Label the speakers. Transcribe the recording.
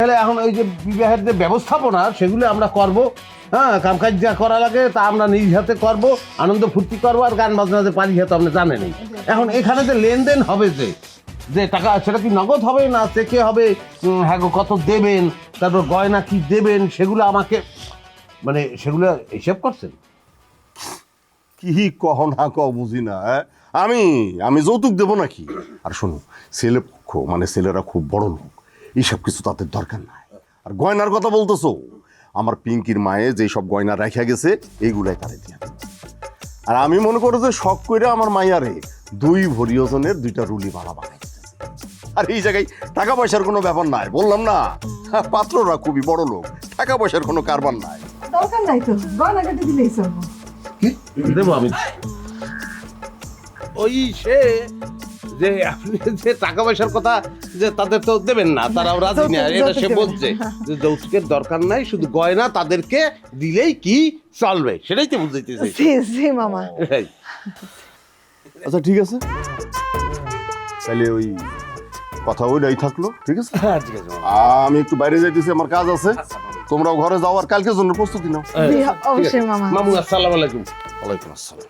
Speaker 1: তাহলে এখন ওই যে বিবাহের যে ব্যবস্থাপনা সেগুলো আমরা করব, হ্যাঁ, কামকাজ যা করা লাগে তা আমরা নিজ হাতে করব, আনন্দ ফুর্তি করবো, আর গান বাজনা যে পারি তো আপনি জানেনই। এখন এখানে যে লেনদেন হবে যে টাকা, সেটা কি নগদ হবে না চেকে হবে, হ্যাঁ গো কত দেবেন, তারপর গয়না কি দেবেন, সেগুলো আমাকে মানে সেগুলো হিসেব করছেন?
Speaker 2: কি কহ না কহ বুঝি না। আমি যৌতুক দেবো নাকি? আর শোনো, মানে ছেলেরা খুব বড় লোক, এইসব কিছু তাদের দরকার নাই। আর গয়নার কথা বলতেছো, আমার পিঙ্কির মায়ে যে সব গয়না রাখা গেছে এইগুলাই তারে দিয়া দিবে। আর আমি মনে করো যে শখ করে আমার মাইয়ারে 2 ভরি ওজনের 2টা রুলি মালা বানাই। আর এই জায়গায় টাকা পয়সার কোনো ব্যাপার নাই, বললাম না, পাত্ররা খুবই বড় লোক, টাকা পয়সার কোনো কারবার নাই।
Speaker 3: দরকার নাই তো, গয়না কাটি দিলেই চলবো।
Speaker 1: কি দেবো আমি? ওই সে যে আপনি যে টাকা পয়সার কথা যে তাদের তো দেবেন না, তারাও রাজি না, এটা সে বলছে যে যৌতুকের দরকার নাই, শুধু গয়না তাদেরকে দিলেই কি চলবে, সেটাই তো বুঝাইতেছে।
Speaker 3: জি মামা।
Speaker 2: আচ্ছা ঠিক আছে, তাহলে ওই কথা ওইটাই থাকলো, ঠিক আছে?
Speaker 1: হ্যাঁ ঠিক আছে।
Speaker 2: আমি একটু বাইরে যাইতেছি, আমার কাজ আছে, তোমরাও ঘরে যাও আর কালকের জন্য প্রস্তুতি নাও।
Speaker 3: জি অবশ্যই মামা।
Speaker 1: মামু আসসালামু আলাইকুম।
Speaker 2: ওয়ালাইকুম আসসালাম।